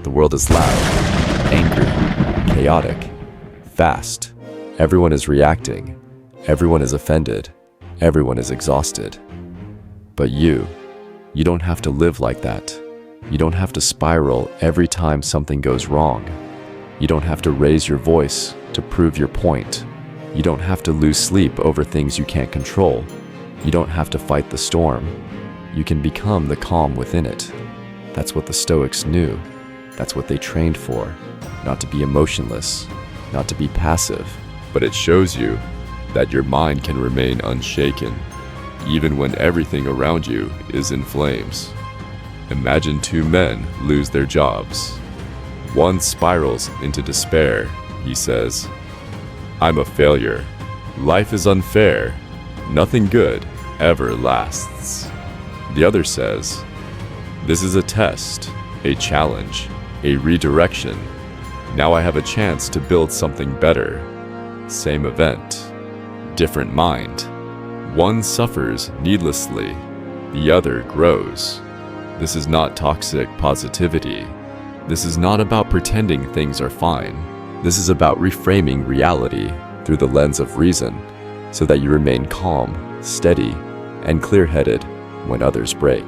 The world is loud, angry, chaotic, fast. Everyone is reacting. Everyone is offended. Everyone is exhausted. But you don't have to live like that. You don't have to spiral every time something goes wrong. You don't have to raise your voice to prove your point. You don't have to lose sleep over things you can't control. You don't have to fight the storm. You can become the calm within it. That's what the Stoics knew. That's what they trained for. Not to be emotionless, not to be passive. But it shows you that your mind can remain unshaken, even when everything around you is in flames. Imagine two men lose their jobs. One spirals into despair. He says, "I'm a failure. Life is unfair. Nothing good ever lasts." The other says, "This is a test, a challenge, a redirection. Now I have a chance to build something better." Same event, different mind. One suffers needlessly, the other grows. This is not toxic positivity. This is not about pretending things are fine. This is about reframing reality through the lens of reason so that you remain calm, steady, and clear-headed when others break.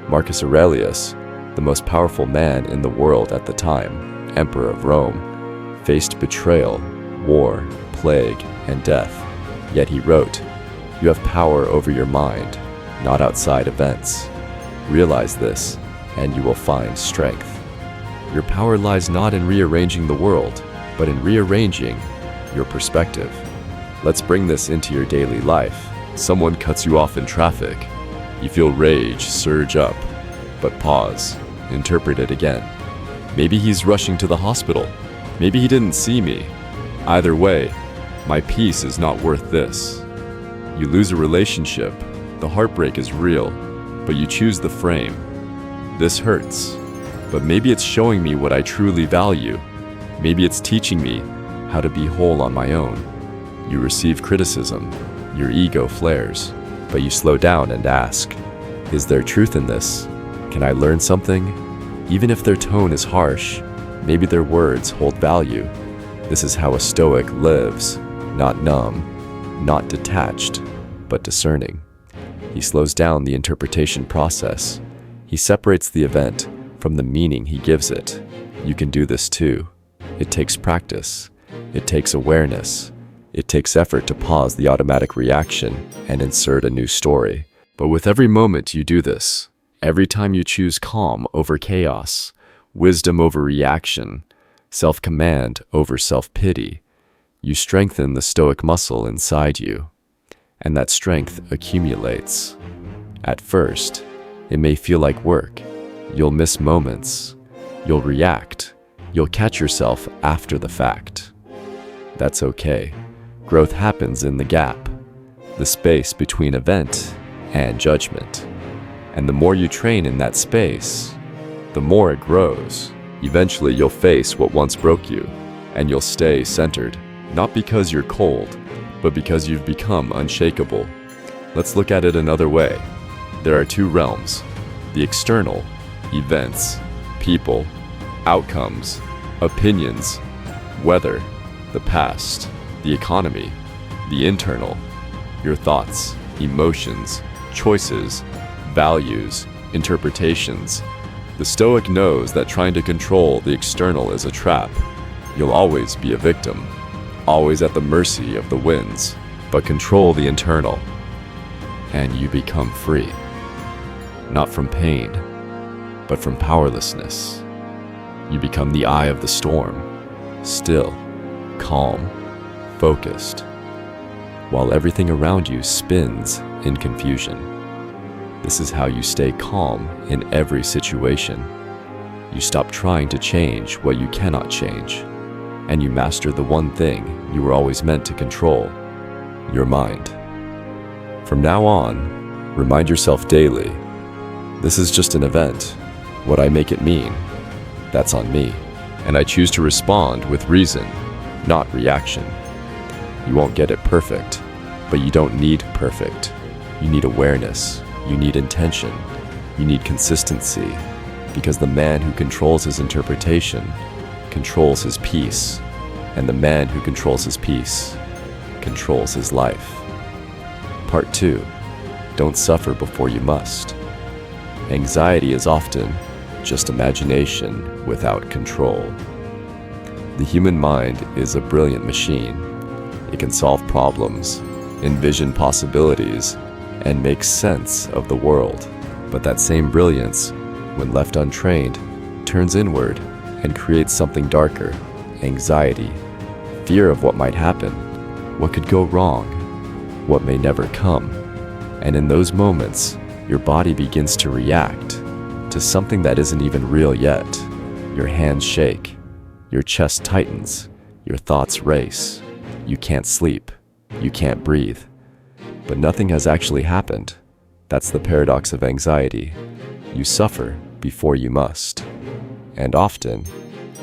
Marcus Aurelius, the most powerful man in the world at the time, Emperor of Rome, faced betrayal, war, plague, and death. Yet he wrote, "You have power over your mind, not outside events. Realize this, and you will find strength." Your power lies not in rearranging the world, but in rearranging your perspective. Let's bring this into your daily life. Someone cuts you off in traffic. You feel rage surge up, but pause, interpret it again. Maybe he's rushing to the hospital. Maybe he didn't see me. Either way, my peace is not worth this. You lose a relationship. The heartbreak is real, but you choose the frame. This hurts, but maybe it's showing me what I truly value. Maybe it's teaching me how to be whole on my own. You receive criticism. Your ego flares, but you slow down and ask, is there truth in this? Can I learn something? Even if their tone is harsh, maybe their words hold value. This is how a Stoic lives, not numb, not detached, but discerning. He slows down the interpretation process. He separates the event from the meaning he gives it. You can do this too. It takes practice. It takes awareness. It takes effort to pause the automatic reaction and insert a new story. But with every moment you do this, every time you choose calm over chaos, wisdom over reaction, self-command over self-pity, you strengthen the Stoic muscle inside you. And that strength accumulates. At first, it may feel like work. You'll miss moments. You'll react. You'll catch yourself after the fact. That's okay. Growth happens in the gap, the space between event and judgment. And the more you train in that space, the more it grows. Eventually you'll face what once broke you, and you'll stay centered, not because you're cold, but because you've become unshakable. Let's look at it another way. There are two realms: the external, events, people, outcomes, opinions, weather, the past, the economy; the internal, your thoughts, emotions, choices, values, interpretations. The Stoic knows that trying to control the external is a trap. You'll always be a victim, always at the mercy of the winds. But control the internal, and you become free. Not from pain, but from powerlessness. You become the eye of the storm, still, calm, focused, while everything around you spins in confusion. This is how you stay calm in every situation. You stop trying to change what you cannot change, and you master the one thing you were always meant to control: your mind. From now on, remind yourself daily, this is just an event. What I make it mean, that's on me. And I choose to respond with reason, not reaction. You won't get it perfect, but you don't need perfect. You need awareness. You need intention. You need consistency. because the man who controls his interpretation controls his peace, and the man who controls his peace controls his life. Part 2. Don't suffer before you must. Anxiety is often just imagination without control. The human mind is a brilliant machine. It can solve problems, envision possibilities, and make sense of the world. But that same brilliance, when left untrained, turns inward and creates something darker: anxiety, fear of what might happen, what could go wrong, what may never come. And in those moments, your body begins to react to something that isn't even real yet. Your hands shake, your chest tightens, your thoughts race. You can't sleep, you can't breathe. But nothing has actually happened. That's the paradox of anxiety. You suffer before you must. And often,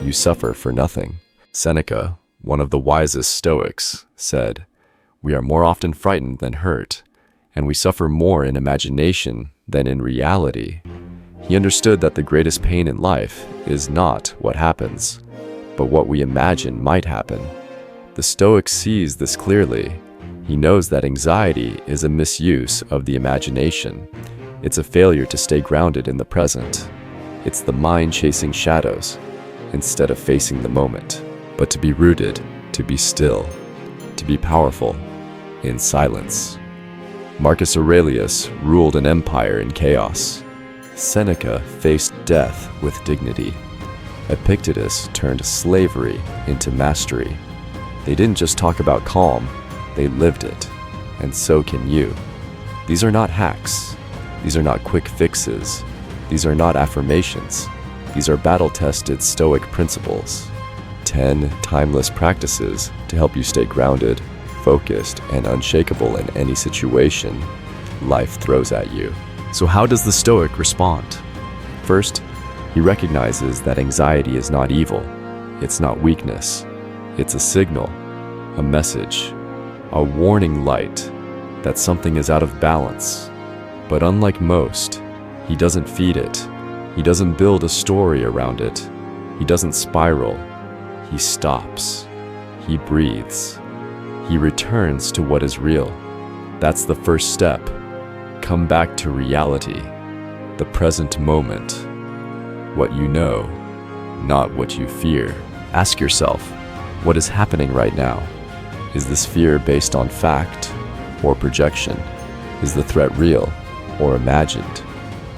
you suffer for nothing. Seneca, one of the wisest Stoics, said, "We are more often frightened than hurt, and we suffer more in imagination than in reality." He understood that the greatest pain in life is not what happens, but what we imagine might happen. The Stoic sees this clearly. He knows that anxiety is a misuse of the imagination. It's a failure to stay grounded in the present. It's the mind chasing shadows instead of facing the moment. But to be rooted, to be still, to be powerful in silence. Marcus Aurelius ruled an empire in chaos. Seneca faced death with dignity. Epictetus turned slavery into mastery. They didn't just talk about calm, they lived it. And so can you. These are not hacks. These are not quick fixes. These are not affirmations. These are battle-tested Stoic principles. 10 timeless practices to help you stay grounded, focused, and unshakable in any situation life throws at you. So how does the Stoic respond? First, he recognizes that anxiety is not evil. It's not weakness. It's a signal, a message, a warning light that something is out of balance. But unlike most, he doesn't feed it. He doesn't build a story around it. He doesn't spiral. He stops. He breathes. He returns to what is real. That's the first step. Come back to reality, the present moment. What you know, not what you fear. Ask yourself, what is happening right now? Is this fear based on fact or projection? Is the threat real or imagined?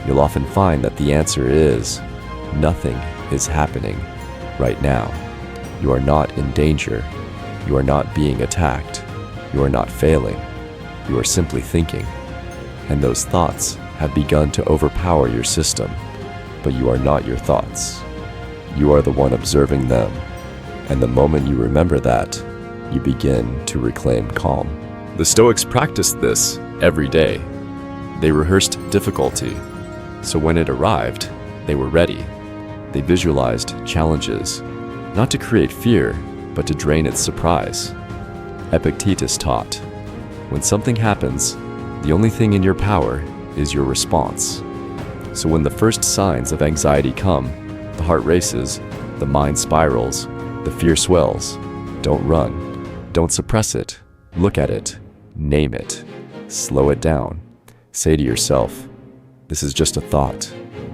You'll often find that the answer is nothing is happening right now. You are not in danger. You are not being attacked. You are not failing. You are simply thinking. And those thoughts have begun to overpower your system. But you are not your thoughts. You are the one observing them. And the moment you remember that, you begin to reclaim calm. The Stoics practiced this every day. They rehearsed difficulty, so when it arrived, they were ready. They visualized challenges, not to create fear, but to drain its surprise. Epictetus taught, when something happens, the only thing in your power is your response. So when the first signs of anxiety come, the heart races, the mind spirals, the fear swells, don't run, don't suppress it, look at it, name it, slow it down. Say to yourself, this is just a thought.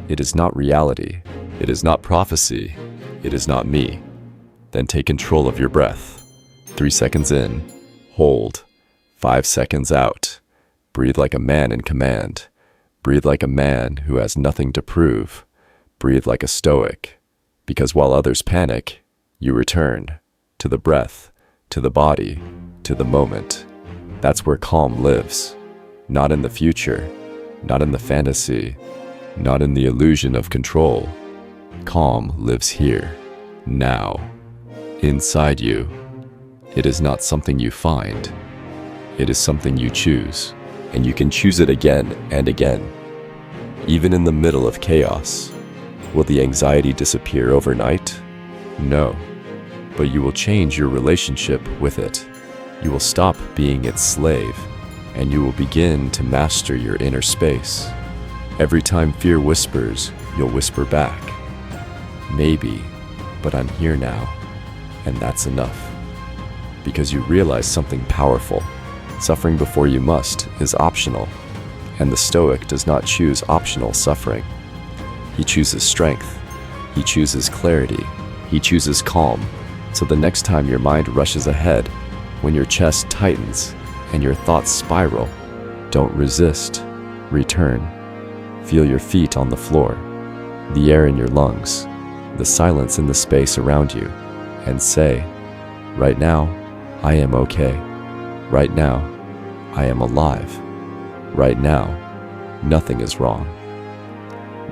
It is not reality. It is not prophecy. It is not me. Then take control of your breath. 3 seconds in, hold. 5 seconds out. Breathe like a man in command. Breathe like a man who has nothing to prove. Breathe like a Stoic. Because while others panic, you return to the breath, to the body, to the moment. That's where calm lives. Not in the future, not in the fantasy, not in the illusion of control. Calm lives here, now, inside you. It is not something you find. It is something you choose, and you can choose it again and again. Even in the middle of chaos, will the anxiety disappear overnight? No, but you will change your relationship with it. You will stop being its slave, and you will begin to master your inner space. Every time fear whispers, you'll whisper back, maybe, but I'm here now, and that's enough. Because you realize something powerful. Suffering before you must is optional, and the Stoic does not choose optional suffering. He chooses strength. He chooses clarity. He chooses calm. So the next time your mind rushes ahead, when your chest tightens and your thoughts spiral, don't resist. Return. Feel your feet on the floor, the air in your lungs, the silence in the space around you, and say, right now, I am okay. Right now, I am alive. Right now, nothing is wrong.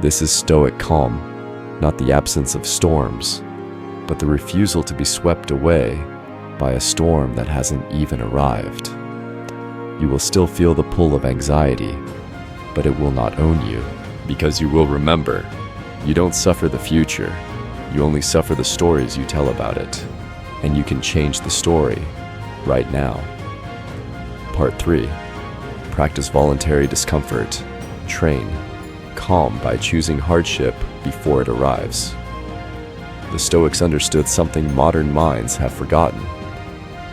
This is Stoic calm, not the absence of storms, but the refusal to be swept away by a storm that hasn't even arrived. You will still feel the pull of anxiety, but it will not own you, because you will remember, you don't suffer the future, you only suffer the stories you tell about it, and you can change the story right now. Part 3. Practice voluntary discomfort. Train. Calm by choosing hardship before it arrives. The Stoics understood something modern minds have forgotten.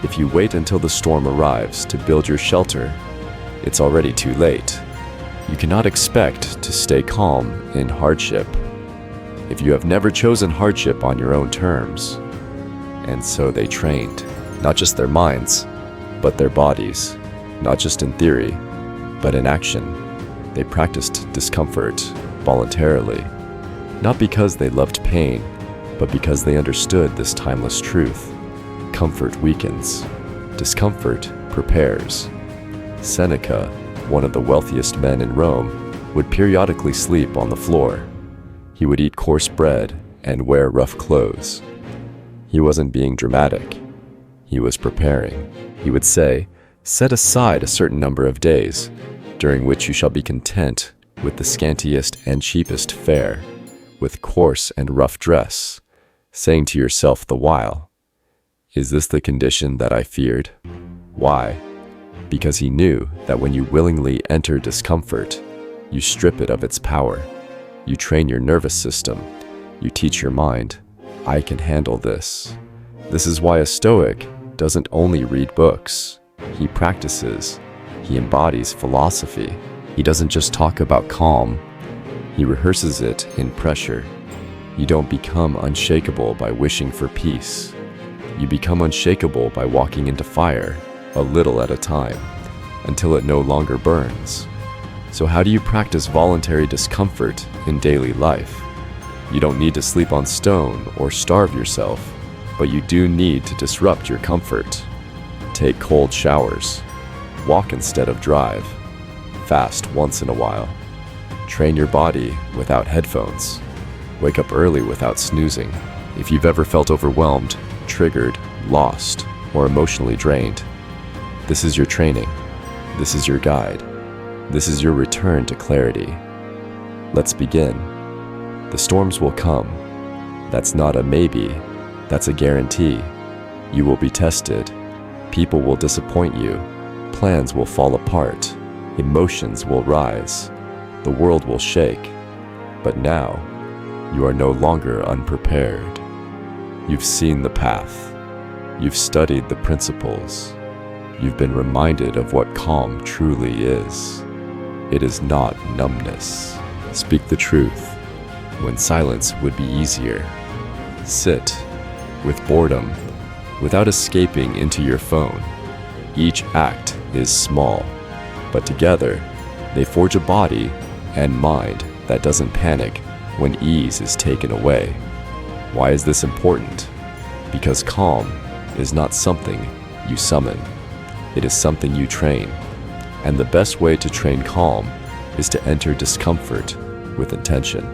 If you wait until the storm arrives to build your shelter, it's already too late. You cannot expect to stay calm in hardship if you have never chosen hardship on your own terms. And so they trained, not just their minds, but their bodies, not just in theory, but in action. They practiced discomfort voluntarily, not because they loved pain, but because they understood this timeless truth. Comfort weakens. Discomfort prepares. Seneca, one of the wealthiest men in Rome, would periodically sleep on the floor. He would eat coarse bread and wear rough clothes. He wasn't being dramatic. He was preparing. He would say, set aside a certain number of days, during which you shall be content with the scantiest and cheapest fare, with coarse and rough dress, saying to yourself the while, is this the condition that I feared? Why? Because he knew that when you willingly enter discomfort, you strip it of its power. You train your nervous system. You teach your mind, I can handle this. This is why a Stoic doesn't only read books. He practices. He embodies philosophy. He doesn't just talk about calm. He rehearses it in pressure. You don't become unshakable by wishing for peace. You become unshakable by walking into fire, a little at a time, until it no longer burns. So how do you practice voluntary discomfort in daily life? You don't need to sleep on stone or starve yourself, but you do need to disrupt your comfort. Take cold showers. Walk instead of drive. Fast once in a while. Train your body without headphones. Wake up early without snoozing. If you've ever felt overwhelmed, triggered, lost, or emotionally drained, this is your training. This is your guide. This is your return to clarity. Let's begin. The storms will come. That's not a maybe. That's a guarantee. You will be tested. People will disappoint you. Plans will fall apart. Emotions will rise. The world will shake. But now, you are no longer unprepared. You've seen the path. You've studied the principles. You've been reminded of what calm truly is. It is not numbness. Speak the truth when silence would be easier. Sit with boredom without escaping into your phone. Each act is small, but together they forge a body and mind that doesn't panic when ease is taken away. Why is this important? Because calm is not something you summon. It is something you train. And the best way to train calm is to enter discomfort with intention.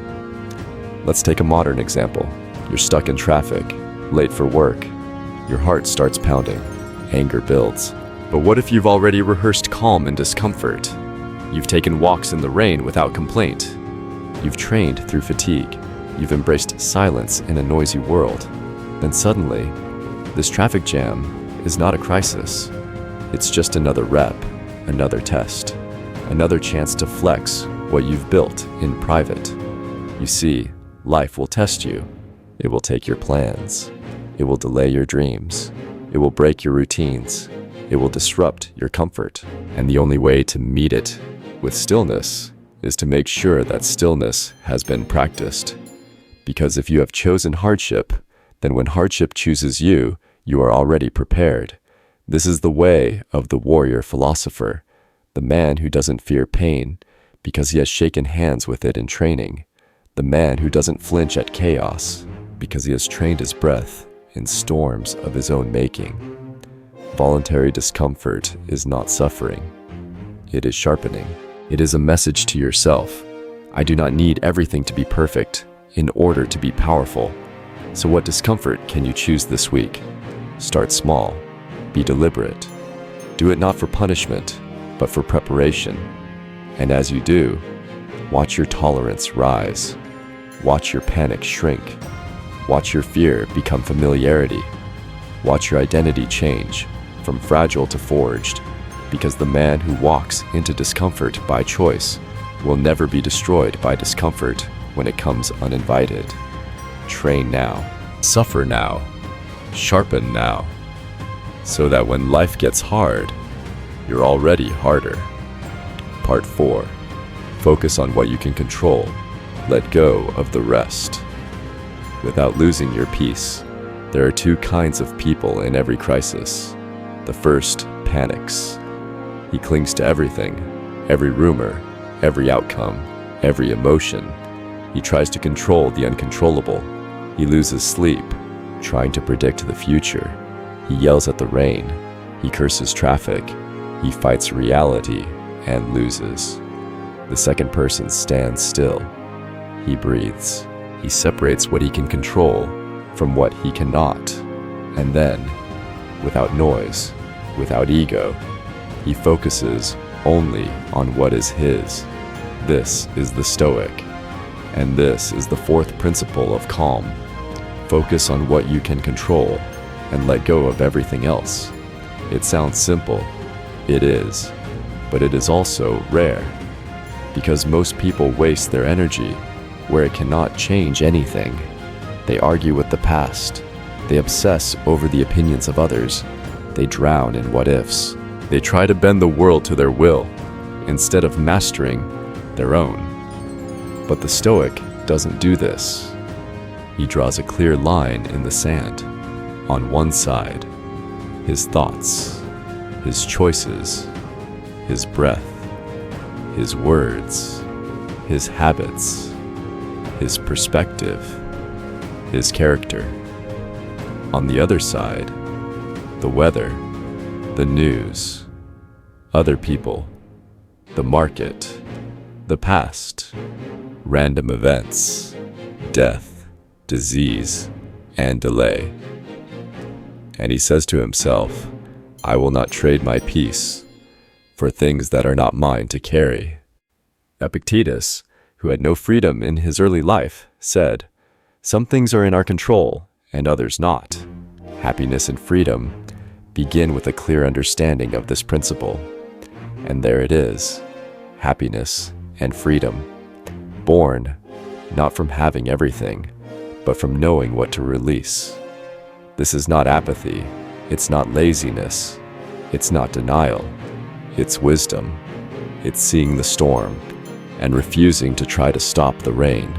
Let's take a modern example. You're stuck in traffic, late for work. Your heart starts pounding. Anger builds. But what if you've already rehearsed calm and discomfort? You've taken walks in the rain without complaint. You've trained through fatigue. You've embraced silence in a noisy world. Then suddenly, this traffic jam is not a crisis. It's just another rep, another test, another chance to flex what you've built in private. You see, life will test you. It will take your plans. It will delay your dreams. It will break your routines. It will disrupt your comfort. And the only way to meet it with stillness is to make sure that stillness has been practiced. Because if you have chosen hardship, then when hardship chooses you, you are already prepared. This is the way of the warrior philosopher, the man who doesn't fear pain because he has shaken hands with it in training, the man who doesn't flinch at chaos because he has trained his breath in storms of his own making. Voluntary discomfort is not suffering. It is sharpening. It is a message to yourself. I do not need everything to be perfect in order to be powerful. So what discomfort can you choose this week? Start small. Be deliberate. Do it not for punishment, but for preparation. And as you do, watch your tolerance rise. Watch your panic shrink. Watch your fear become familiarity. Watch your identity change from fragile to forged, because the man who walks into discomfort by choice will never be destroyed by discomfort when it comes uninvited. Train now, suffer now, sharpen now, so that when life gets hard, you're already harder. Part 4. Focus on what you can control. Let go of the rest. Without losing your peace, there are two kinds of people in every crisis. The first panics. He clings to everything, every rumor, every outcome, every emotion. He tries to control the uncontrollable. He loses sleep, trying to predict the future. He yells at the rain. He curses traffic. He fights reality and loses. The second person stands still. He breathes. He separates what he can control from what he cannot. And then, without noise, without ego, he focuses only on what is his. This is the Stoic. And this is the fourth principle of calm. Focus on what you can control and let go of everything else. It sounds simple. It is. But it is also rare. Because most people waste their energy where it cannot change anything. They argue with the past. They obsess over the opinions of others. They drown in what-ifs. They try to bend the world to their will instead of mastering their own. But the Stoic doesn't do this. He draws a clear line in the sand. On one side, his thoughts, his choices, his breath, his words, his habits, his perspective, his character. On the other side, the weather, the news, other people, the market, the past, random events, death, disease, and delay. And he says to himself, I will not trade my peace for things that are not mine to carry. Epictetus, who had no freedom in his early life, said, some things are in our control and others not. Happiness and freedom begin with a clear understanding of this principle. And there it is, happiness and freedom, born not from having everything, but from knowing what to release. This is not apathy, it's not laziness, it's not denial, it's wisdom. It's seeing the storm and refusing to try to stop the rain,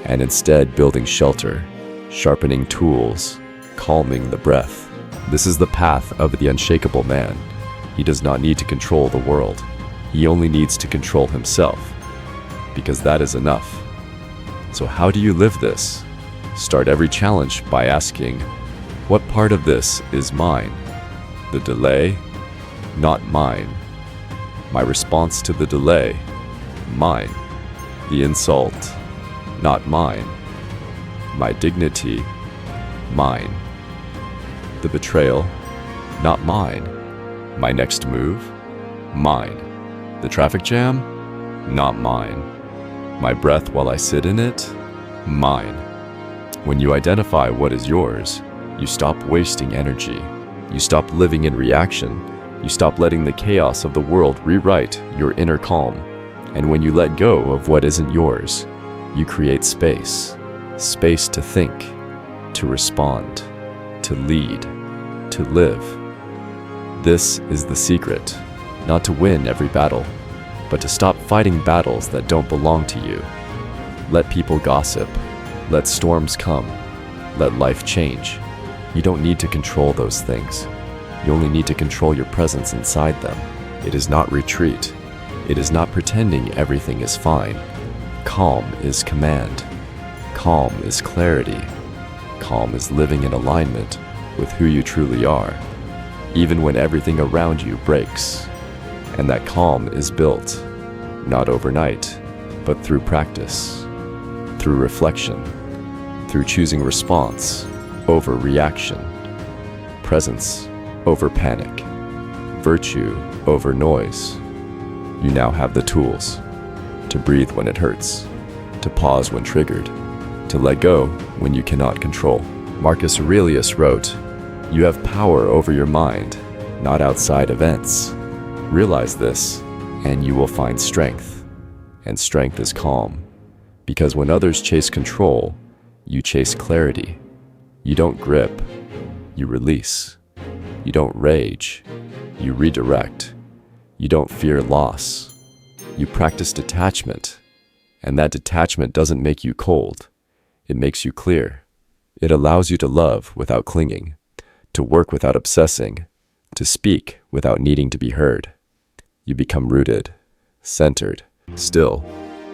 and instead building shelter, sharpening tools, calming the breath. This is the path of the unshakable man. He does not need to control the world. He only needs to control himself, because that is enough. So how do you live this? Start every challenge by asking, what part of this is mine? The delay? Not mine. My response to the delay? Mine. The insult? Not mine. My dignity? Mine. The betrayal? Not mine. My next move? Mine. The traffic jam? Not mine. My breath while I sit in it? Mine. When you identify what is yours, you stop wasting energy. You stop living in reaction. You stop letting the chaos of the world rewrite your inner calm. And when you let go of what isn't yours, You create space. Space to think, to respond, to lead, to live. This is the secret. Not to win every battle, but to stop fighting battles that don't belong to you. Let people gossip. Let storms come. Let life change. You don't need to control those things. You only need to control your presence inside them. It is not retreat. It is not pretending everything is fine. Calm is command. Calm is clarity. Calm is living in alignment with who you truly are, even when everything around you breaks. And that calm is built, not overnight, but through practice, through reflection, through choosing response over reaction, presence over panic, virtue over noise. You now have the tools to breathe when it hurts, to pause when triggered, to let go when you cannot control. Marcus Aurelius wrote, "You have power over your mind, not outside events. Realize this, and you will find strength." And strength is calm, because when others chase control, you chase clarity. You don't grip, you release. You don't rage, you redirect. You don't fear loss, you practice detachment. And that detachment doesn't make you cold, it makes you clear. It allows you to love without clinging, to work without obsessing, to speak without needing to be heard. You become rooted, centered, still.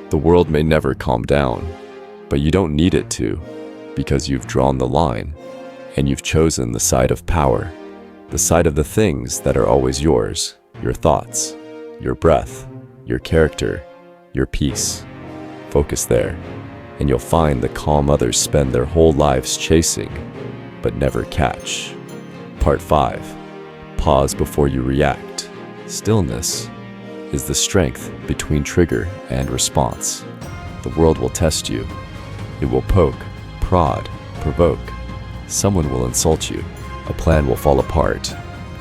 The world may never calm down, but you don't need it to, because you've drawn the line, and you've chosen the side of power, the side of the things that are always yours, your thoughts, your breath, your character, your peace. Focus there, and you'll find the calm others spend their whole lives chasing, but never catch. Part 5. Pause before you react. Stillness is the strength between trigger and response. The world will test you. It will poke, prod, provoke. Someone will insult you. A plan will fall apart.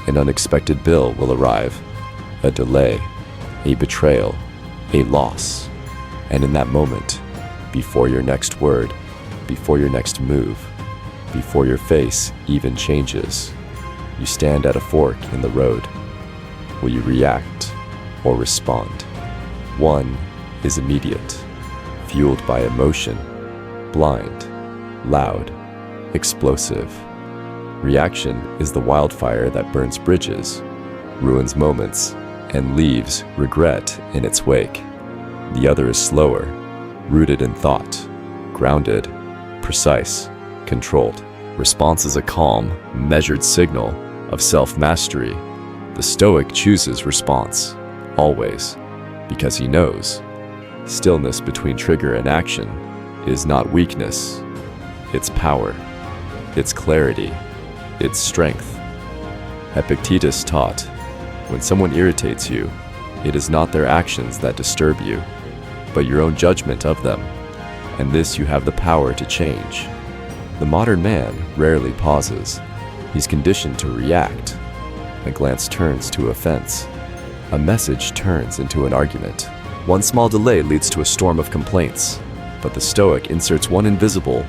An unexpected bill will arrive. A delay, a betrayal, a loss. And in that moment, before your next word, before your next move, before your face even changes, you stand at a fork in the road. Will you react or respond? One is immediate, fueled by emotion, blind, loud, explosive. Reaction is the wildfire that burns bridges, ruins moments, and leaves regret in its wake. The other is slower, rooted in thought, grounded, precise, controlled. Response is a calm, measured signal of self-mastery. The Stoic chooses response, always, because he knows. Stillness between trigger and action is not weakness, it's power, it's clarity, it's strength. Epictetus taught, when someone irritates you, it is not their actions that disturb you, but your own judgment of them, and this you have the power to change. The modern man rarely pauses. He's conditioned to react. A glance turns to offense. A message turns into an argument. One small delay leads to a storm of complaints. But the Stoic inserts one invisible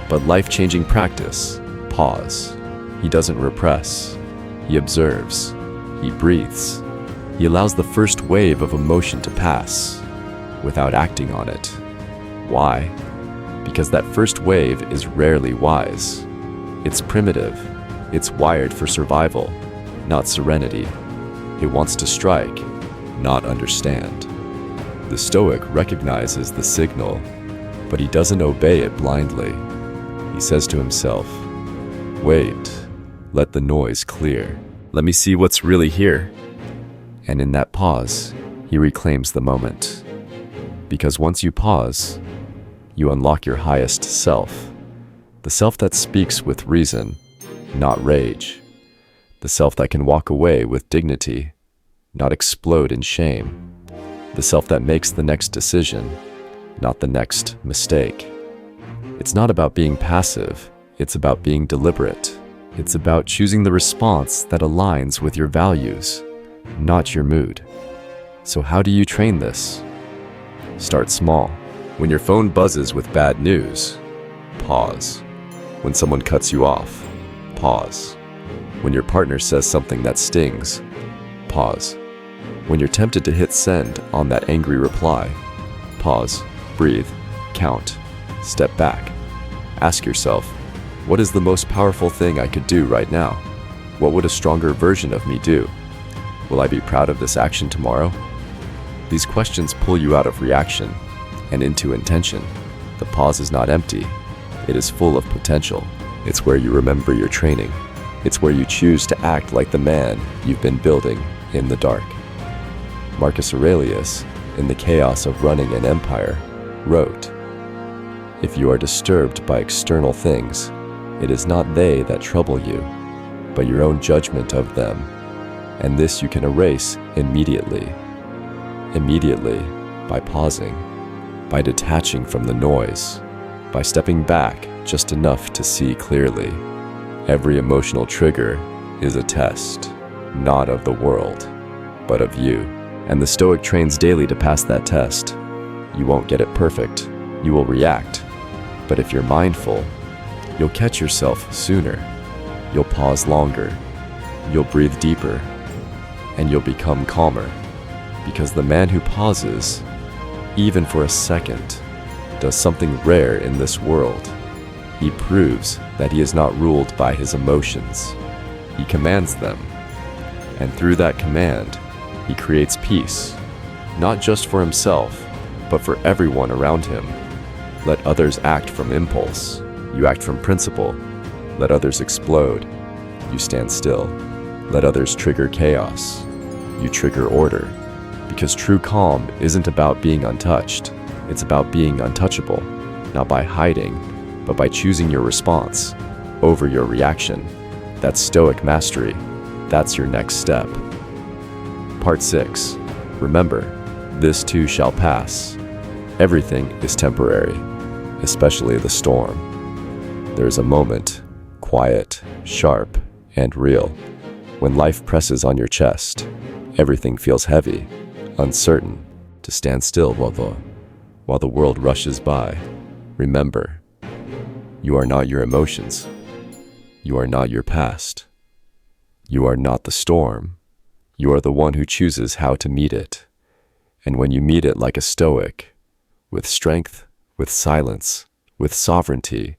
but life-changing practice: pause. He doesn't repress. He observes. He breathes. He allows the first wave of emotion to pass without acting on it. Why? Because that first wave is rarely wise. It's primitive. It's wired for survival, not serenity. It wants to strike, not understand. The Stoic recognizes the signal, but he doesn't obey it blindly. He says to himself, "Wait, let the noise clear. Let me see what's really here." And in that pause, he reclaims the moment. Because once you pause, you unlock your highest self, the self that speaks with reason, not rage, the self that can walk away with dignity, not explode in shame, the self that makes the next decision, not the next mistake. It's not about being passive, it's about being deliberate. It's about choosing the response that aligns with your values, not your mood. So how do you train this? Start small. When your phone buzzes with bad news, pause. When someone cuts you off, pause. When your partner says something that stings, pause. When you're tempted to hit send on that angry reply, pause, breathe, count, step back. Ask yourself, what is the most powerful thing I could do right now? What would a stronger version of me do? Will I be proud of this action tomorrow? These questions pull you out of reaction and into intention. The pause is not empty. It is full of potential. It's where you remember your training. It's where you choose to act like the man you've been building in the dark. Marcus Aurelius, in the chaos of running an empire, wrote, "If you are disturbed by external things, it is not they that trouble you, but your own judgment of them, and this you can erase immediately." Immediately, by pausing, by detaching from the noise, by stepping back just enough to see clearly. Every emotional trigger is a test, not of the world, but of you. And the Stoic trains daily to pass that test. You won't get it perfect. You will react. But if you're mindful, you'll catch yourself sooner. You'll pause longer. You'll breathe deeper. And you'll become calmer. Because the man who pauses, even for a second, does something rare in this world. He proves that he is not ruled by his emotions. He commands them. And through that command, he creates peace, not just for himself, but for everyone around him. Let others act from impulse. You act from principle. Let others explode. You stand still. Let others trigger chaos. You trigger order. Because true calm isn't about being untouched. It's about being untouchable, not by hiding, but by choosing your response over your reaction. That's Stoic mastery. That's your next step. Part 6. Remember, this too shall pass. Everything is temporary, especially the storm. There is a moment, quiet, sharp, and real, when life presses on your chest. Everything feels heavy, uncertain, to stand still while the world rushes by. Remember, you are not your emotions. You are not your past. You are not the storm. You are the one who chooses how to meet it. And when you meet it like a Stoic, with strength, with silence, with sovereignty,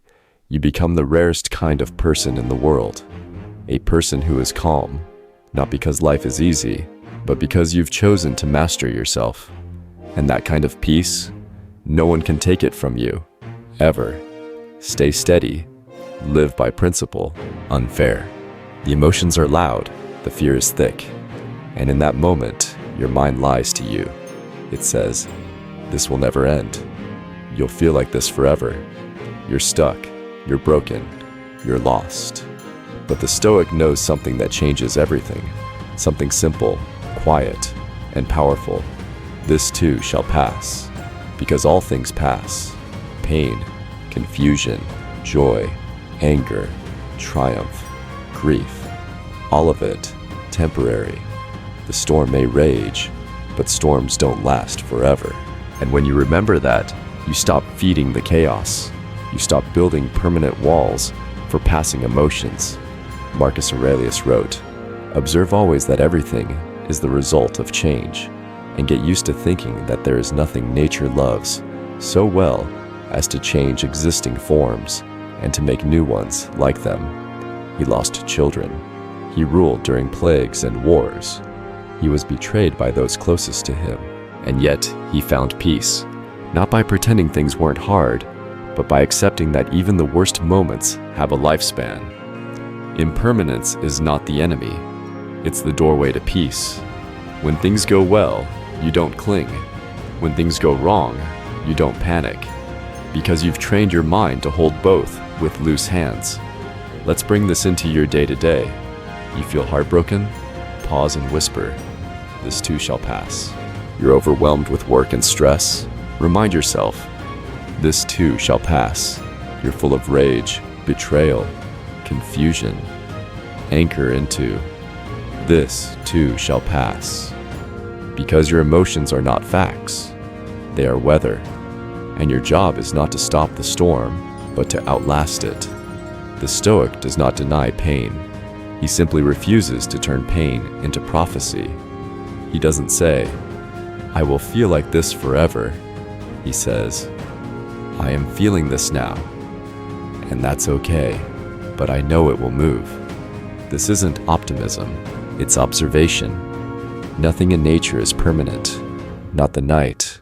you become the rarest kind of person in the world. A person who is calm, not because life is easy, but because you've chosen to master yourself. And that kind of peace, no one can take it from you, ever. Stay steady. Live by principle. Unfair. The emotions are loud. The fear is thick. And in that moment, your mind lies to you. It says, this will never end. You'll feel like this forever. You're stuck. You're broken. You're lost. But the Stoic knows something that changes everything. Something simple, quiet, and powerful. This too shall pass. Because all things pass. Pain, confusion, joy, anger, triumph, grief. All of it temporary. The storm may rage, but storms don't last forever. And when you remember that, you stop feeding the chaos. You stop building permanent walls for passing emotions. Marcus Aurelius wrote, "Observe always that everything is the result of change, and get used to thinking that there is nothing nature loves so well as to change existing forms and to make new ones like them." He lost children. He ruled during plagues and wars. He was betrayed by those closest to him, and yet he found peace, not by pretending things weren't hard, but by accepting that even the worst moments have a lifespan. Impermanence is not the enemy. It's the doorway to peace. When things go well, you don't cling. When things go wrong, you don't panic. Because you've trained your mind to hold both with loose hands. Let's bring this into your day-to-day. You feel heartbroken? Pause and whisper, "This too shall pass." You're overwhelmed with work and stress? Remind yourself, "This too shall pass." You're full of rage, betrayal, confusion. Anchor into, "This too shall pass." Because your emotions are not facts. They are weather. And your job is not to stop the storm, but to outlast it. The Stoic does not deny pain. He simply refuses to turn pain into prophecy. He doesn't say, "I will feel like this forever." He says, "I am feeling this now, and that's okay, but I know it will move." This isn't optimism, it's observation. Nothing in nature is permanent. Not the night,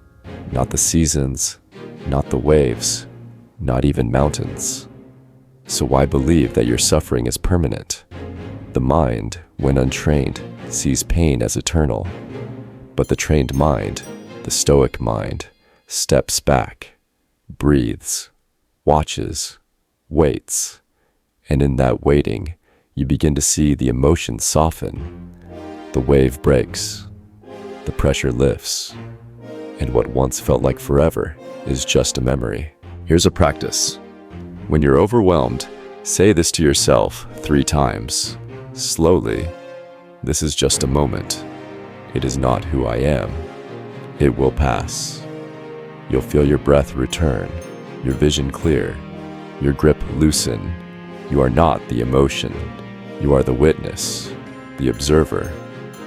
not the seasons, not the waves, not even mountains. So why believe that your suffering is permanent? The mind, when untrained, sees pain as eternal. But the trained mind, the Stoic mind, steps back, breathes, watches, waits, and in that waiting, you begin to see the emotions soften. The wave breaks, the pressure lifts, and what once felt like forever is just a memory. Here's a practice. When you're overwhelmed, say this to yourself 3 times. Slowly, "This is just a moment. It is not who I am. It will pass." You'll feel your breath return, your vision clear, your grip loosen. You are not the emotion. You are the witness, the observer,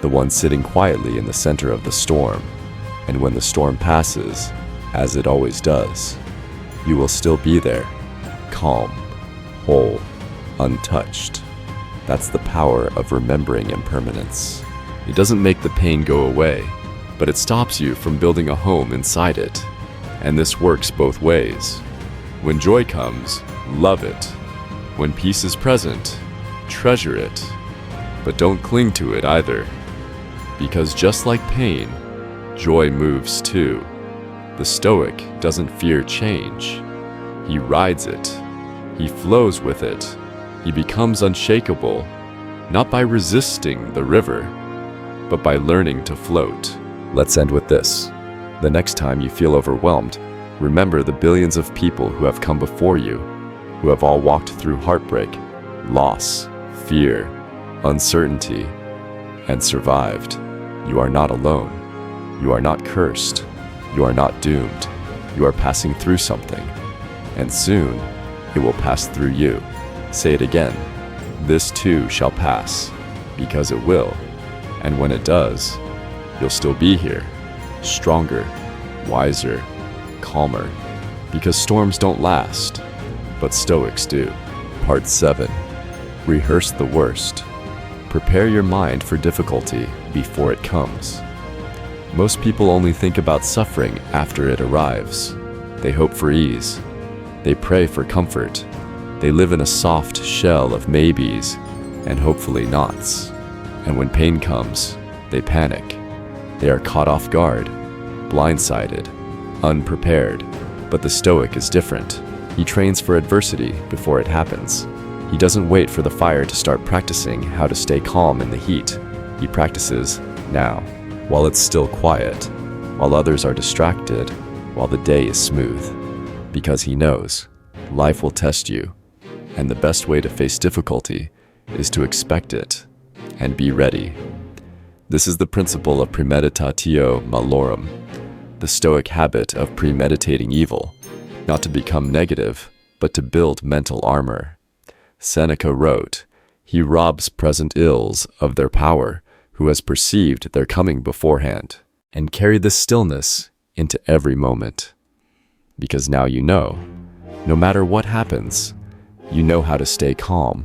the one sitting quietly in the center of the storm. And when the storm passes, as it always does, you will still be there, calm, whole, untouched. That's the power of remembering impermanence. It doesn't make the pain go away, but it stops you from building a home inside it. And this works both ways. When joy comes, love it. When peace is present, treasure it. But don't cling to it either. Because just like pain, joy moves too. The Stoic doesn't fear change. He rides it. He flows with it. He becomes unshakable, not by resisting the river, but by learning to float. Let's end with this. The next time you feel overwhelmed, remember the billions of people who have come before you, who have all walked through heartbreak, loss, fear, uncertainty, and survived. You are not alone. You are not cursed. You are not doomed. You are passing through something. And soon, it will pass through you. Say it again. This too shall pass, because it will. And when it does, you'll still be here, stronger, wiser, calmer, because storms don't last, but Stoics do. Part 7. Rehearse the worst. Prepare your mind for difficulty before it comes. Most people only think about suffering after it arrives. They hope for ease. They pray for comfort. They live in a soft shell of maybes and hopefully nots. And when pain comes, they panic. They are caught off guard, blindsided, unprepared. But the Stoic is different. He trains for adversity before it happens. He doesn't wait for the fire to start practicing how to stay calm in the heat. He practices now, while it's still quiet, while others are distracted, while the day is smooth. Because he knows life will test you, and the best way to face difficulty is to expect it and be ready. This is the principle of premeditatio malorum, the Stoic habit of premeditating evil, not to become negative, but to build mental armor. Seneca wrote, "He robs present ills of their power, who has perceived their coming beforehand, and carried the stillness into every moment." Because now you know, no matter what happens, you know how to stay calm.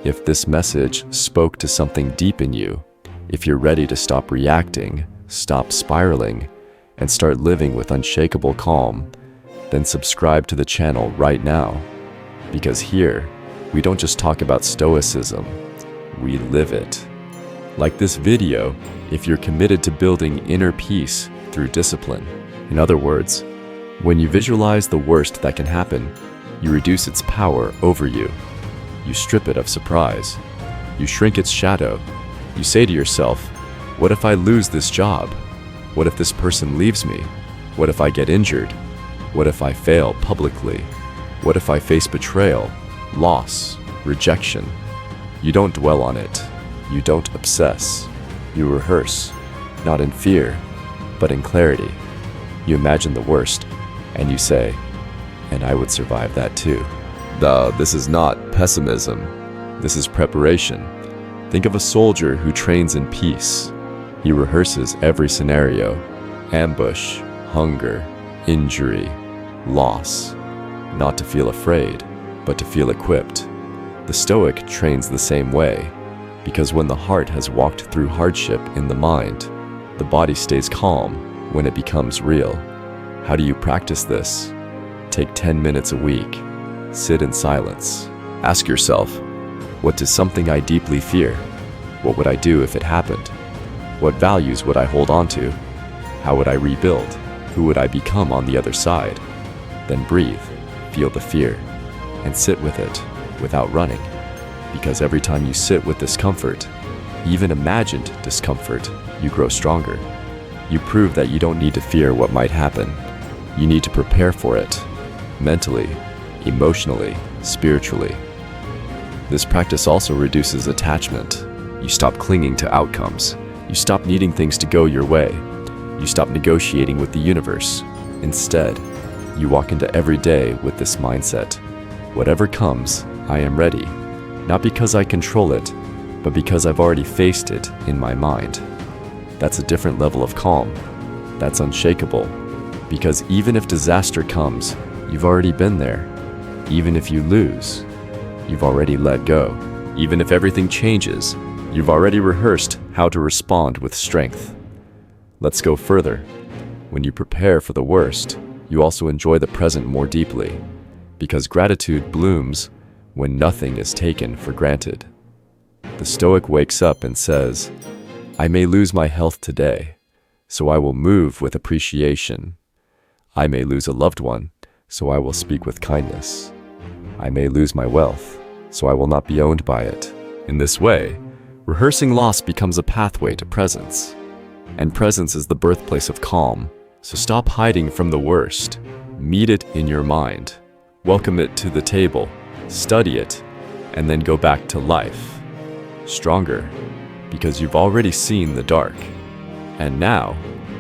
If this message spoke to something deep in you, if you're ready to stop reacting, stop spiraling, and start living with unshakable calm, then subscribe to the channel right now. Because here, we don't just talk about Stoicism, we live it. Like this video, if you're committed to building inner peace through discipline. In other words, when you visualize the worst that can happen, you reduce its power over you. You strip it of surprise. You shrink its shadow. You say to yourself, what if I lose this job? What if this person leaves me? What if I get injured? What if I fail publicly? What if I face betrayal, loss, rejection? You don't dwell on it. You don't obsess. You rehearse, not in fear, but in clarity. You imagine the worst, And you say, and I would survive that too. This is not pessimism. This is preparation. Think of a soldier who trains in peace. He rehearses every scenario: ambush, hunger, injury, loss. Not to feel afraid, but to feel equipped. The Stoic trains the same way, because when the heart has walked through hardship in the mind, the body stays calm when it becomes real. How do you practice this? Take 10 minutes a week. Sit in silence. Ask yourself, what is something I deeply fear? What would I do if it happened? What values would I hold on to? How would I rebuild? Who would I become on the other side? Then breathe, feel the fear, and sit with it without running. Because every time you sit with discomfort, even imagined discomfort, you grow stronger. You prove that you don't need to fear what might happen. You need to prepare for it, mentally, emotionally, spiritually. This practice also reduces attachment. You stop clinging to outcomes. You stop needing things to go your way. You stop negotiating with the universe. Instead, you walk into every day with this mindset. Whatever comes, I am ready. Not because I control it, but because I've already faced it in my mind. That's a different level of calm. That's unshakable. Because even if disaster comes, you've already been there. Even if you lose, you've already let go. Even if everything changes, you've already rehearsed how to respond with strength. Let's go further. When you prepare for the worst, you also enjoy the present more deeply, because gratitude blooms when nothing is taken for granted. The Stoic wakes up and says, I may lose my health today, so I will move with appreciation. I may lose a loved one, so I will speak with kindness. I may lose my wealth, so I will not be owned by it. In this way, rehearsing loss becomes a pathway to presence. And presence is the birthplace of calm. So stop hiding from the worst. Meet it in your mind. Welcome it to the table. Study it, and then go back to life. Stronger, because you've already seen the dark. And now,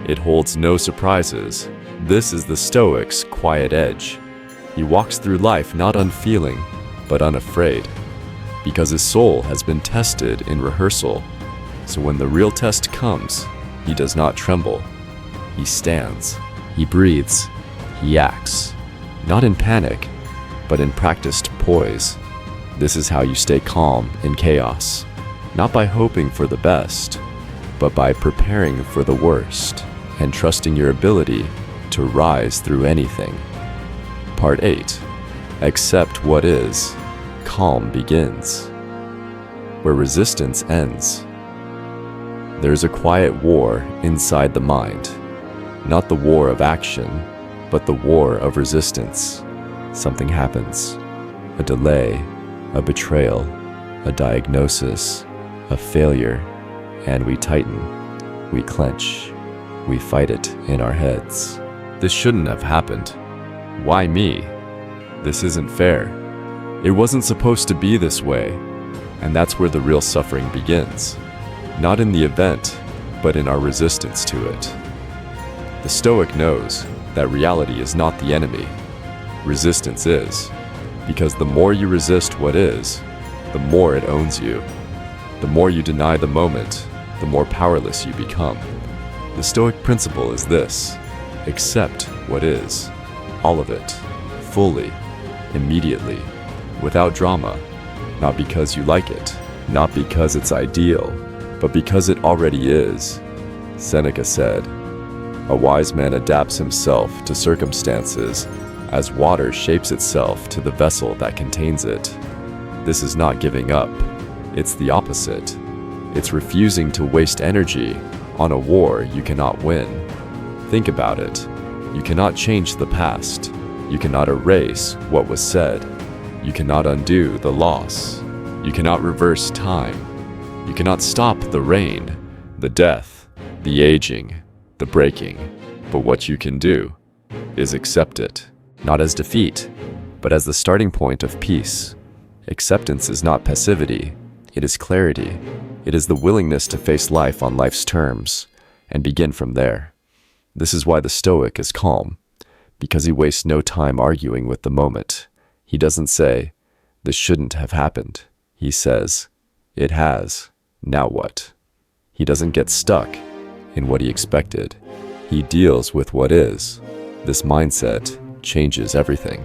it holds no surprises. This is the Stoic's quiet edge. He walks through life not unfeeling, but unafraid. Because his soul has been tested in rehearsal. So when the real test comes, he does not tremble. He stands. He breathes. He acts. Not in panic, but in practiced poise. This is how you stay calm in chaos. Not by hoping for the best, but by preparing for the worst and trusting your ability to rise through anything. Part 8. Accept what is. Calm begins. Where resistance ends. There's a quiet war inside the mind. Not the war of action, but the war of resistance. Something happens. A delay, a betrayal, a diagnosis, a failure, and we tighten, we clench, we fight it in our heads. This shouldn't have happened. Why me? This isn't fair. It wasn't supposed to be this way. And that's where the real suffering begins. Not in the event, but in our resistance to it. The Stoic knows that reality is not the enemy. Resistance is. Because the more you resist what is, the more it owns you. The more you deny the moment, the more powerless you become. The Stoic principle is this: accept what is. All of it. Fully. Immediately. Without drama. Not because you like it. Not because it's ideal. But because it already is. Seneca said, "A wise man adapts himself to circumstances as water shapes itself to the vessel that contains it." This is not giving up. It's the opposite. It's refusing to waste energy on a war you cannot win. Think about it. You cannot change the past. You cannot erase what was said. You cannot undo the loss. You cannot reverse time. You cannot stop the rain, the death, the aging, the breaking. But what you can do is accept it, not as defeat, but as the starting point of peace. Acceptance is not passivity, it is clarity. It is the willingness to face life on life's terms and begin from there. This is why the Stoic is calm, because he wastes no time arguing with the moment. He doesn't say, "This shouldn't have happened." He says, "It has. Now what?" He doesn't get stuck in what he expected. He deals with what is. This mindset changes everything.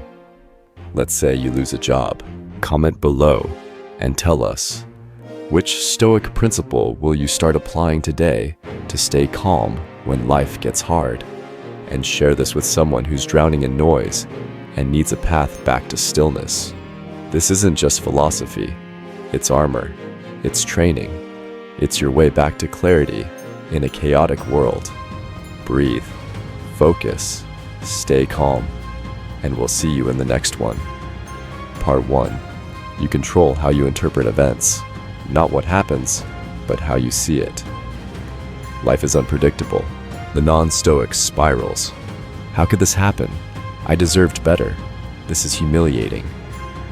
Let's say you lose a job. Comment below and tell us, which Stoic principle will you start applying today to stay calm when life gets hard? And share this with someone who's drowning in noise and needs a path back to stillness. This isn't just philosophy. It's armor. It's training. It's your way back to clarity in a chaotic world. Breathe, focus, stay calm, and we'll see you in the next one. Part 1. You control how you interpret events, not what happens, but how you see it. Life is unpredictable. The non-Stoic spirals. How could this happen? I deserved better. This is humiliating.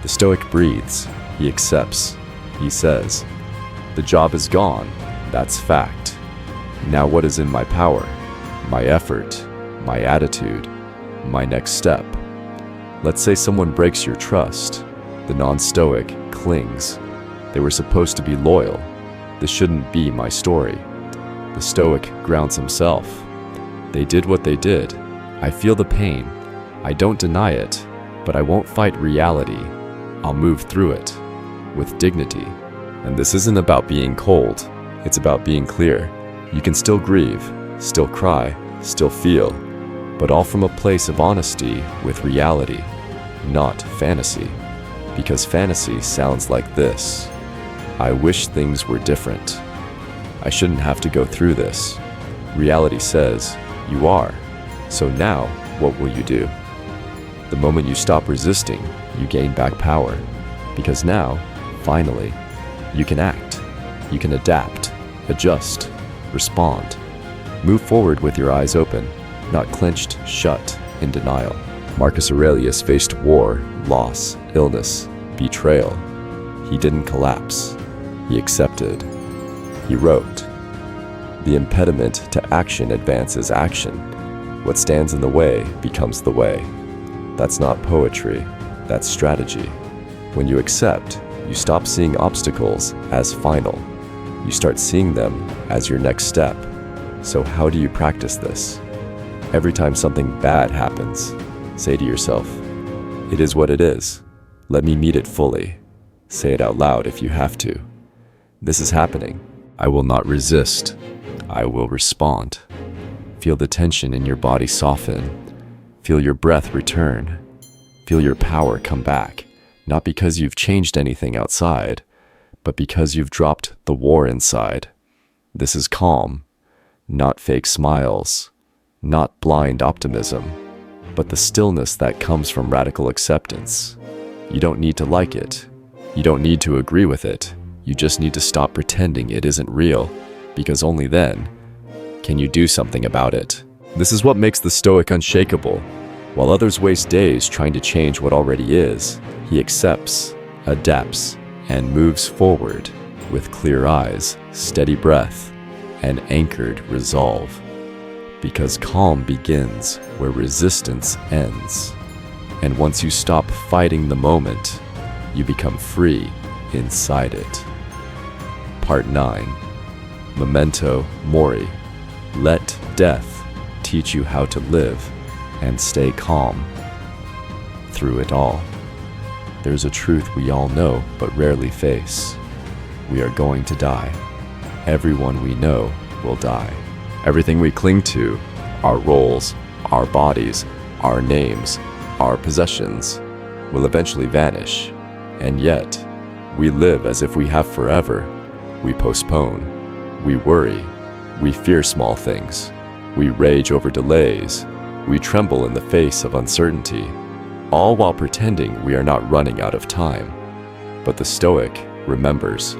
The Stoic breathes. He accepts. He says, "The job is gone. That's fact. Now what is in my power? My effort, my attitude, my next step." Let's say someone breaks your trust. The non-Stoic clings. They were supposed to be loyal. This shouldn't be my story. The Stoic grounds himself. They did what they did. I feel the pain. I don't deny it, but I won't fight reality. I'll move through it with dignity. And this isn't about being cold. It's about being clear. You can still grieve, still cry, still feel, but all from a place of honesty with reality, not fantasy. Because fantasy sounds like this: I wish things were different. I shouldn't have to go through this. Reality says, you are. So now, what will you do? The moment you stop resisting, you gain back power. Because now, finally, you can act. You can adapt, adjust, respond. Move forward with your eyes open, not clenched shut in denial. Marcus Aurelius faced war, loss, illness, betrayal. He didn't collapse. He accepted. He wrote, "The impediment to action advances action. What stands in the way becomes the way." That's not poetry, that's strategy. When you accept, you stop seeing obstacles as final. You start seeing them as your next step. So how do you practice this? Every time something bad happens, say to yourself, "It is what it is. Let me meet it fully." Say it out loud if you have to. This is happening. I will not resist. I will respond. Feel the tension in your body soften. Feel your breath return. Feel your power come back, not because you've changed anything outside, but because you've dropped the war inside. This is calm, not fake smiles, not blind optimism, but the stillness that comes from radical acceptance. You don't need to like it. You don't need to agree with it. You just need to stop pretending it isn't real, because only then can you do something about it. This is what makes the Stoic unshakable. While others waste days trying to change what already is, he accepts, adapts, and moves forward with clear eyes, steady breath, and anchored resolve. Because calm begins where resistance ends. And once you stop fighting the moment, you become free inside it. Part 9. Memento Mori. Let death teach you how to live and stay calm through it all. There's a truth we all know but rarely face. We are going to die. Everyone we know will die. Everything we cling to, our roles, our bodies, our names, our possessions, will eventually vanish. And yet, we live as if we have forever. We postpone. We worry. We fear small things. We rage over delays. We tremble in the face of uncertainty, all while pretending we are not running out of time. But the Stoic remembers.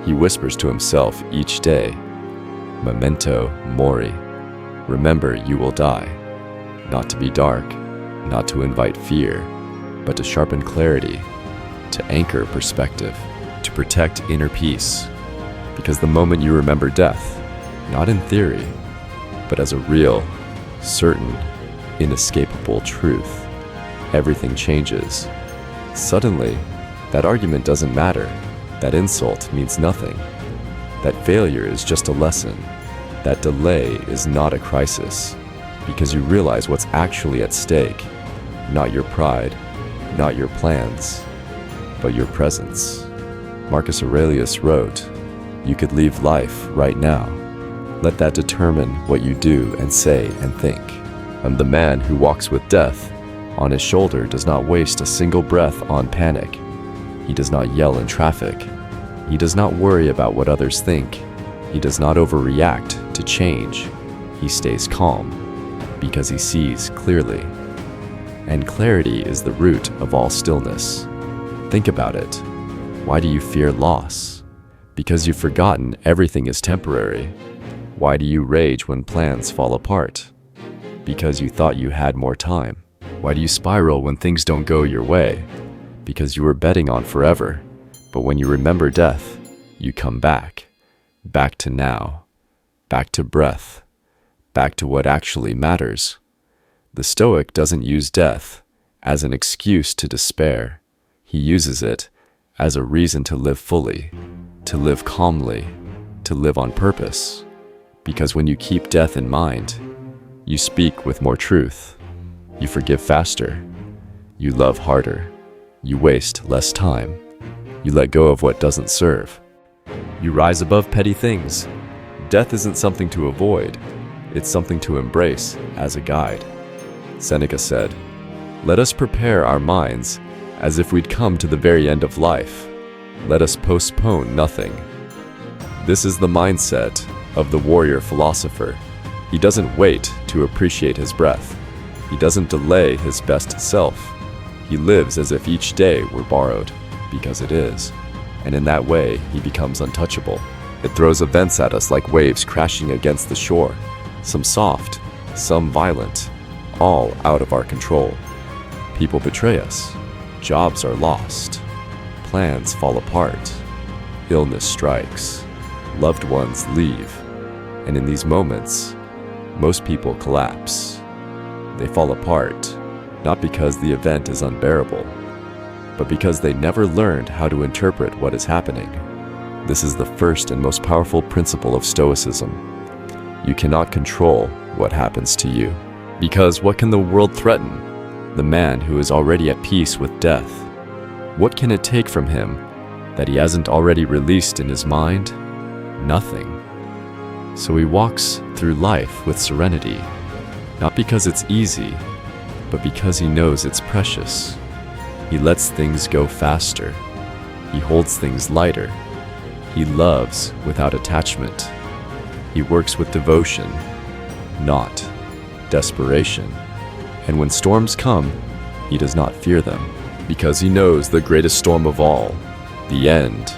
He whispers to himself each day, "Memento Mori." Remember, you will die. Not to be dark, not to invite fear, but to sharpen clarity, to anchor perspective, to protect inner peace. Because the moment you remember death, not in theory, but as a real, certain, inescapable truth. Everything changes. Suddenly, that argument doesn't matter. That insult means nothing. That failure is just a lesson. That delay is not a crisis, because you realize what's actually at stake. Not your pride, not your plans, but your presence. Marcus Aurelius wrote, "You could leave life right now. Let that determine what you do and say and think." And the man who walks with death on his shoulder does not waste a single breath on panic. He does not yell in traffic. He does not worry about what others think. He does not overreact to change. He stays calm because he sees clearly. And clarity is the root of all stillness. Think about it. Why do you fear loss? Because you've forgotten everything is temporary. Why do you rage when plans fall apart? Because you thought you had more time. Why do you spiral when things don't go your way? Because you were betting on forever. But when you remember death, you come back. Back to now. Back to breath. Back to what actually matters. The Stoic doesn't use death as an excuse to despair. He uses it as a reason to live fully, to live calmly, to live on purpose. Because when you keep death in mind, you speak with more truth. You forgive faster. You love harder. You waste less time. You let go of what doesn't serve. You rise above petty things. Death isn't something to avoid. It's something to embrace as a guide. Seneca said, "Let us prepare our minds as if we'd come to the very end of life. Let us postpone nothing." This is the mindset of the warrior philosopher. He doesn't wait to appreciate his breath. He doesn't delay his best self. He lives as if each day were borrowed, because it is. And in that way, he becomes untouchable. It throws events at us like waves crashing against the shore, some soft, some violent, all out of our control. People betray us. Jobs are lost. Plans fall apart. Illness strikes. Loved ones leave. And in these moments, most people collapse. They fall apart, not because the event is unbearable, but because they never learned how to interpret what is happening. This is the first and most powerful principle of Stoicism. You cannot control what happens to you. Because what can the world threaten? The man who is already at peace with death. What can it take from him that he hasn't already released in his mind? Nothing. So he walks through life with serenity, not because it's easy, but because he knows it's precious. He lets things go faster. He holds things lighter. He loves without attachment. He works with devotion, not desperation. And when storms come, he does not fear them, because he knows the greatest storm of all, the end,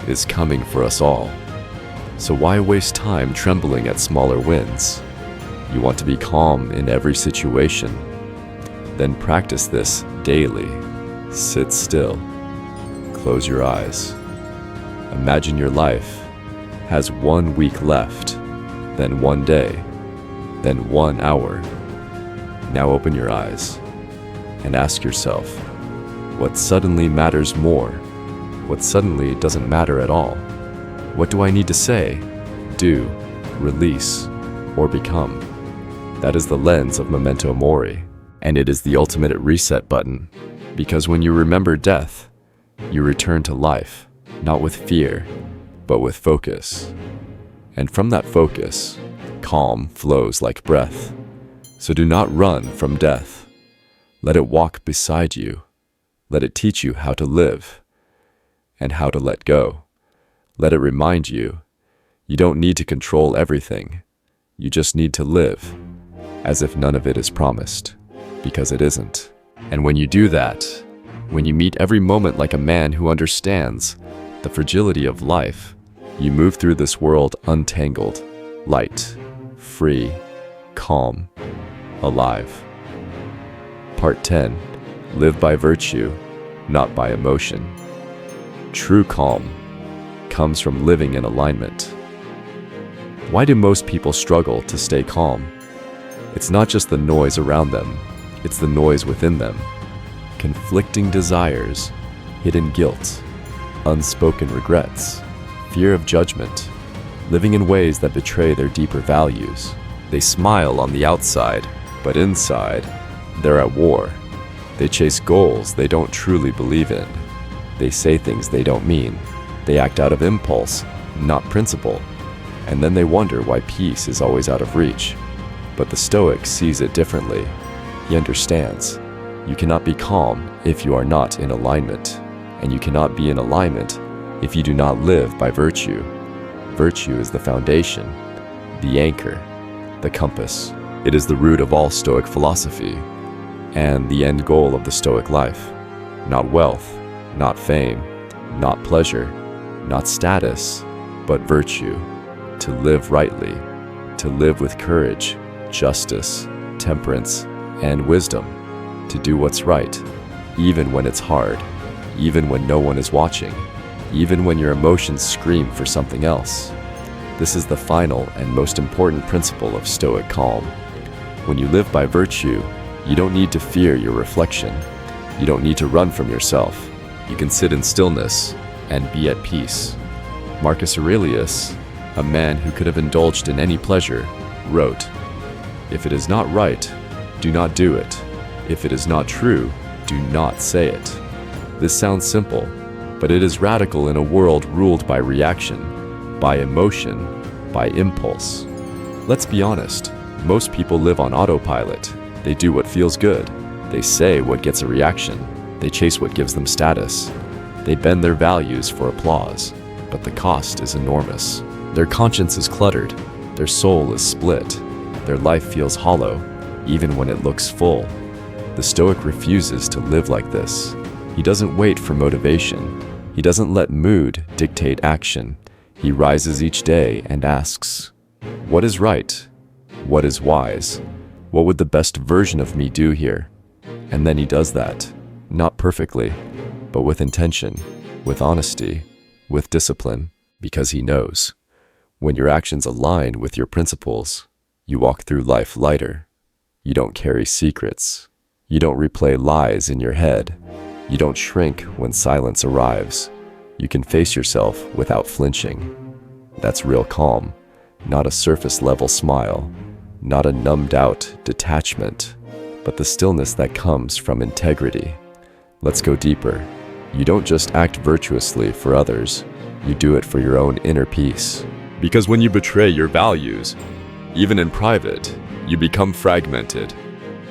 is coming for us all. So why waste time trembling at smaller winds? You want to be calm in every situation. Then practice this daily. Sit still. Close your eyes. Imagine your life has 1 week left, then 1 day, then 1 hour. Now open your eyes and ask yourself, what suddenly matters more? What suddenly doesn't matter at all? What do I need to say, do, release, or become? That is the lens of Memento Mori, and it is the ultimate reset button, because when you remember death, you return to life, not with fear, but with focus. And from that focus, calm flows like breath. So do not run from death. Let it walk beside you. Let it teach you how to live and how to let go. Let it remind you, you don't need to control everything. You just need to live, as if none of it is promised, because it isn't. And when you do that, when you meet every moment like a man who understands the fragility of life, you move through this world untangled, light, free, calm, alive. Part 10. Live by virtue, not by emotion. True calm comes from living in alignment. Why do most people struggle to stay calm? It's not just the noise around them, it's the noise within them. Conflicting desires, hidden guilt, unspoken regrets, fear of judgment, living in ways that betray their deeper values. They smile on the outside, but inside, they're at war. They chase goals they don't truly believe in. They say things they don't mean. They act out of impulse, not principle. And then they wonder why peace is always out of reach. But the Stoic sees it differently. He understands. You cannot be calm if you are not in alignment. And you cannot be in alignment if you do not live by virtue. Virtue is the foundation, the anchor, the compass. It is the root of all Stoic philosophy, and the end goal of the Stoic life. Not wealth, not fame, not pleasure, not status, but virtue. To live rightly, to live with courage, justice, temperance, and wisdom. To do what's right, even when it's hard, even when no one is watching, even when your emotions scream for something else. This is the final and most important principle of Stoic calm. When you live by virtue, you don't need to fear your reflection. You don't need to run from yourself. You can sit in stillness and be at peace. Marcus Aurelius, a man who could have indulged in any pleasure, wrote, "If it is not right, do not do it. If it is not true, do not say it." This sounds simple, but it is radical in a world ruled by reaction, by emotion, by impulse. Let's be honest, most people live on autopilot. They do what feels good. They say what gets a reaction. They chase what gives them status. They bend their values for applause, but the cost is enormous. Their conscience is cluttered. Their soul is split. Their life feels hollow, even when it looks full. The Stoic refuses to live like this. He doesn't wait for motivation. He doesn't let mood dictate action. He rises each day and asks, what is right? What is wise? What would the best version of me do here? And then he does that, not perfectly, but with intention, with honesty, with discipline, because he knows. When your actions align with your principles, you walk through life lighter. You don't carry secrets. You don't replay lies in your head. You don't shrink when silence arrives. You can face yourself without flinching. That's real calm, not a surface-level smile, not a numbed-out detachment, but the stillness that comes from integrity. Let's go deeper. You don't just act virtuously for others, you do it for your own inner peace. Because when you betray your values, even in private, you become fragmented.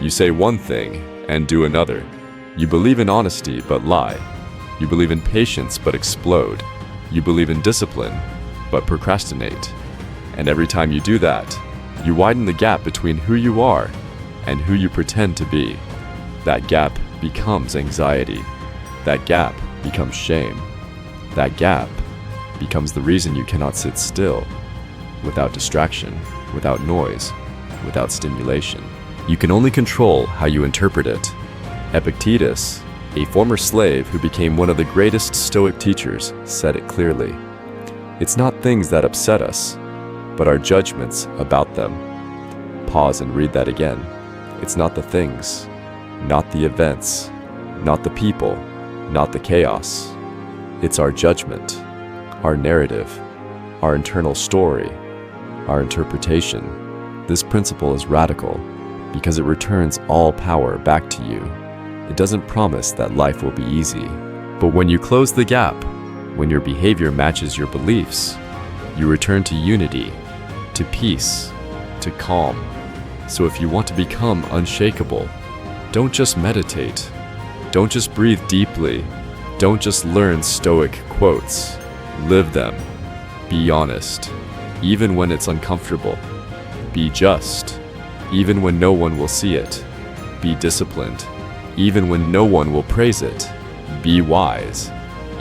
You say one thing and do another. You believe in honesty but lie. You believe in patience but explode. You believe in discipline but procrastinate. And every time you do that, you widen the gap between who you are and who you pretend to be. That gap becomes anxiety. That gap becomes shame. That gap becomes the reason you cannot sit still, without distraction, without noise, without stimulation. You can only control how you interpret it. Epictetus, a former slave who became one of the greatest Stoic teachers, said it clearly. It's not things that upset us, but our judgments about them. Pause and read that again. It's not the things, not the events, not the people, not the chaos. It's our judgment, our narrative, our internal story, our interpretation. This principle is radical because it returns all power back to you. It doesn't promise that life will be easy, but when you close the gap, when your behavior matches your beliefs, you return to unity, to peace, to calm. So if you want to become unshakable, don't just meditate. Don't just breathe deeply. Don't just learn Stoic quotes. Live them. Be honest, even when it's uncomfortable. Be just, even when no one will see it. Be disciplined, even when no one will praise it. Be wise,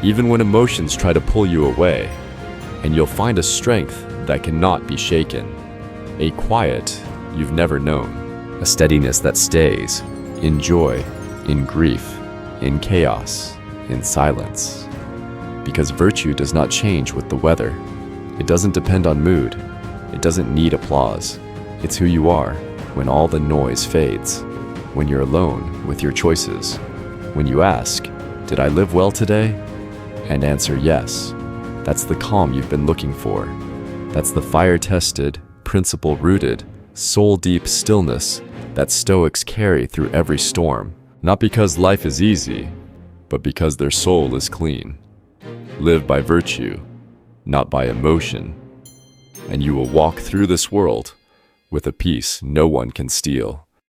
even when emotions try to pull you away. And you'll find a strength that cannot be shaken. A quiet you've never known. A steadiness that stays in joy, in grief, in chaos, in silence. Because virtue does not change with the weather. It doesn't depend on mood. It doesn't need applause. It's who you are, when all the noise fades, when you're alone with your choices, when you ask, "Did I live well today?" and answer yes. That's the calm you've been looking for. That's the fire-tested, principle-rooted, soul-deep stillness that Stoics carry through every storm. Not because life is easy, but because their soul is clean. Live by virtue, not by emotion, and you will walk through this world with a peace no one can steal.